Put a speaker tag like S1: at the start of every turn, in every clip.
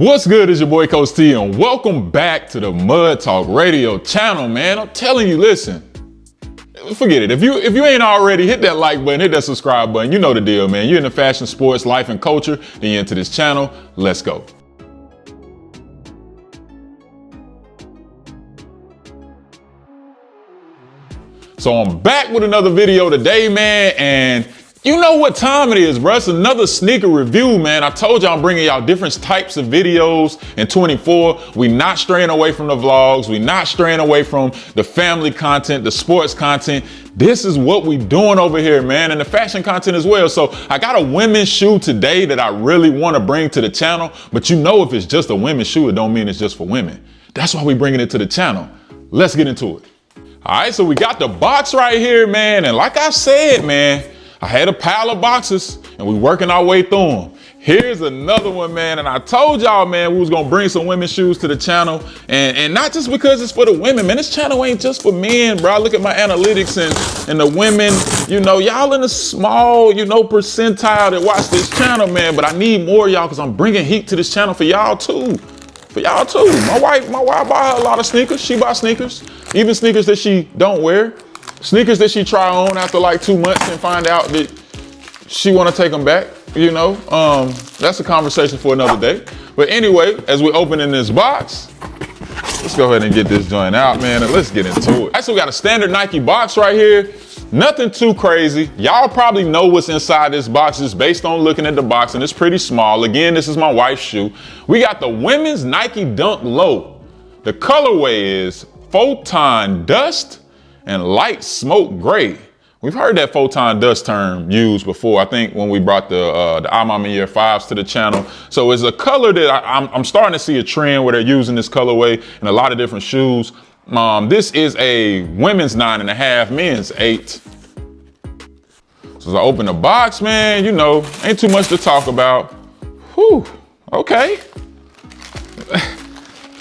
S1: What's good? It's your boy Coach T, and welcome back to the Mud Talk Radio channel, man. I'm telling you, listen, forget it. If you ain't already, hit that like button, hit that subscribe button. You know the deal, man. You're into fashion, sports, life, and culture, then you're into this channel. Let's go. So I'm back with another video today, man, and you know what time it is, bro. It's another sneaker review, man. I told you I'm bringing y'all different types of videos in 24. We not straying away from the vlogs. We not straying away from the family content, the sports content. This is what we doing over here, man, and the fashion content as well. So I got a women's shoe today that I really want to bring to the channel, but you know if it's just a women's shoe, it don't mean it's just for women. That's why we bringing it to the channel. Let's get into it. All right, so we got the box right here, man, and like I said, man, I had a pile of boxes and we working our way through them. Here's another one, man. And I told y'all, man, we was gonna bring some women's shoes to the channel. And not just because it's for the women, man. This channel ain't just for men, bro. I look at my analytics and the women, you know, y'all in a small, you know, percentile that watch this channel, man. But I need more y'all because I'm bringing heat to this channel for y'all too. For y'all too. My wife buy her a lot of sneakers. She buys sneakers, even sneakers that she don't wear. Sneakers that she try on after like 2 months and find out that she want to take them back, you know. That's a conversation for another day. But anyway, as we open in this box, let's go ahead and get this joint out, man, and let's get into it. All right, so we got a standard Nike box right here. Nothing too crazy. Y'all probably know what's inside this box just based on looking at the box, and it's pretty small. Again, this is my wife's shoe. We got the women's Nike Dunk Low. The colorway is Photon Dust and Light Smoke Gray. We've heard that Photon Dust term used before, I think when we brought the Armory Year 5s to the channel. So it's a color that I'm starting to see a trend where they're using this colorway in a lot of different shoes. This is a women's 9.5, men's 8. So as I open the box, man, you know, ain't too much to talk about. Whew, okay.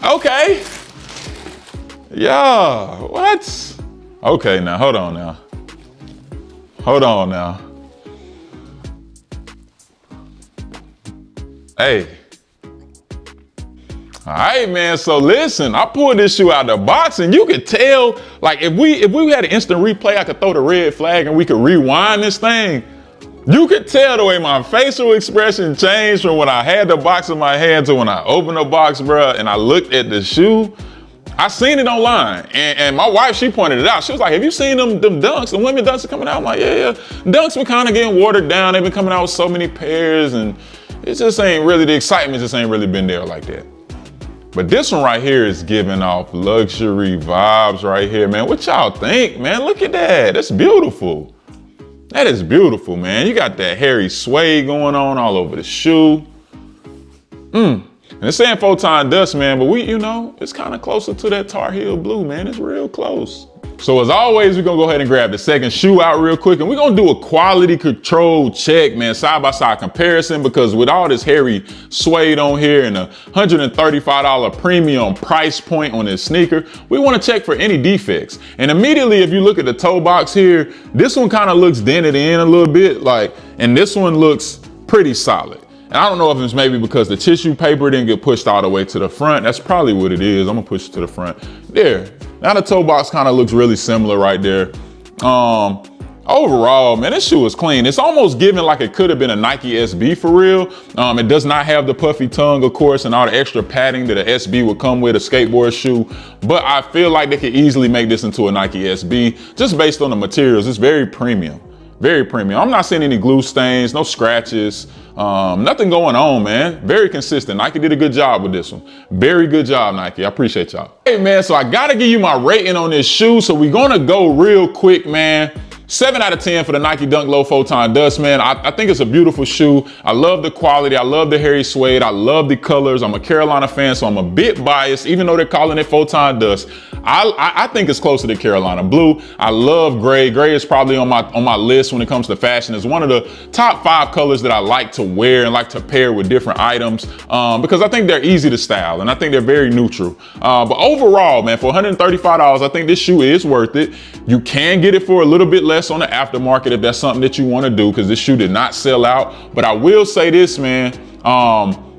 S1: Okay. Yeah, what? Okay, now, hold on now. Hold on now. Hey. All right, man, so listen, I pulled this shoe out of the box and you could tell, like if we had an instant replay, I could throw the red flag and we could rewind this thing. You could tell the way my facial expression changed from when I had the box in my hand to when I opened the box, bro, and I looked at the shoe. I seen it online, and my wife, she pointed it out. She was like, have you seen them dunks? The women dunks are coming out. I'm like, yeah. Dunks been kind of getting watered down. They've been coming out with so many pairs, and it just ain't really, the excitement just ain't really been there like that. But this one right here is giving off luxury vibes right here, man. What y'all think, man? Look at that. That's beautiful. That is beautiful, man. You got that hairy suede going on all over the shoe. And it's saying Photon Dust, man, but you know, it's kind of closer to that Tar Heel blue, man. It's real close. So as always, we're gonna go ahead and grab the second shoe out real quick, and we're gonna do a quality control check, man, side-by-side comparison, because with all this hairy suede on here and a $135 premium price point on this sneaker, we wanna check for any defects. And immediately, if you look at the toe box here, this one kind of looks dented in a little bit, and this one looks pretty solid. And I don't know if it's maybe because the tissue paper didn't get pushed all the way to the front. That's probably what it is. I'm gonna push it to the front. There. Now the toe box kind of looks really similar right there. Overall, man, this shoe is clean. It's almost giving like it could have been a Nike SB for real. It does not have the puffy tongue, of course, and all the extra padding that a SB would come with, a skateboard shoe. But I feel like they could easily make this into a Nike SB just based on the materials. It's very premium. Very premium. I'm not seeing any glue stains, no scratches, nothing going on, man. Very consistent. Nike did a good job with this one. Very good job, Nike. I appreciate y'all. Hey, man, so I gotta give you my rating on this shoe. So we're gonna go real quick, man. 7 out of 10 for the Nike Dunk Low Photon Dust, man. I think it's a beautiful shoe. I love the quality. I love the hairy suede. I love the colors. I'm a Carolina fan, so I'm a bit biased, even though they're calling it Photon Dust. I think it's closer to Carolina blue. I love gray. Gray is probably on my list when it comes to fashion. It's one of the top 5 colors that I like to wear and like to pair with different items because I think they're easy to style and I think they're very neutral. But overall, man, for $135, I think this shoe is worth it. You can get it for a little bit less on the aftermarket if that's something that you want to do, because this shoe did not sell out. But I will say this, man,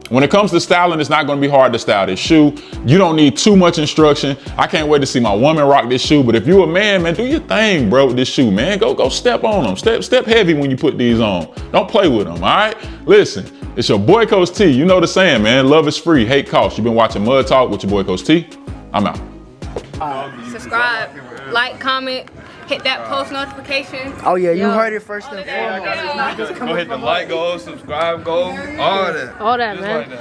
S1: when it comes to styling, it's not gonna be hard to style this shoe. You don't need too much instruction. I can't wait to see my woman rock this shoe, but if you a man, man, do your thing, bro, with this shoe, man. Go step on them. Step heavy when you put these on. Don't play with them, all right? Listen, it's your boy Coach T. You know the saying, man, love is free, hate costs. You've been watching Mud Talk with your boy Coach T. I'm out.
S2: Subscribe, like, comment, hit that post notification.
S3: Oh yeah, you heard it first and foremost.
S4: Go hit the like, go subscribe, go all that.
S2: All that, man.
S4: Like that.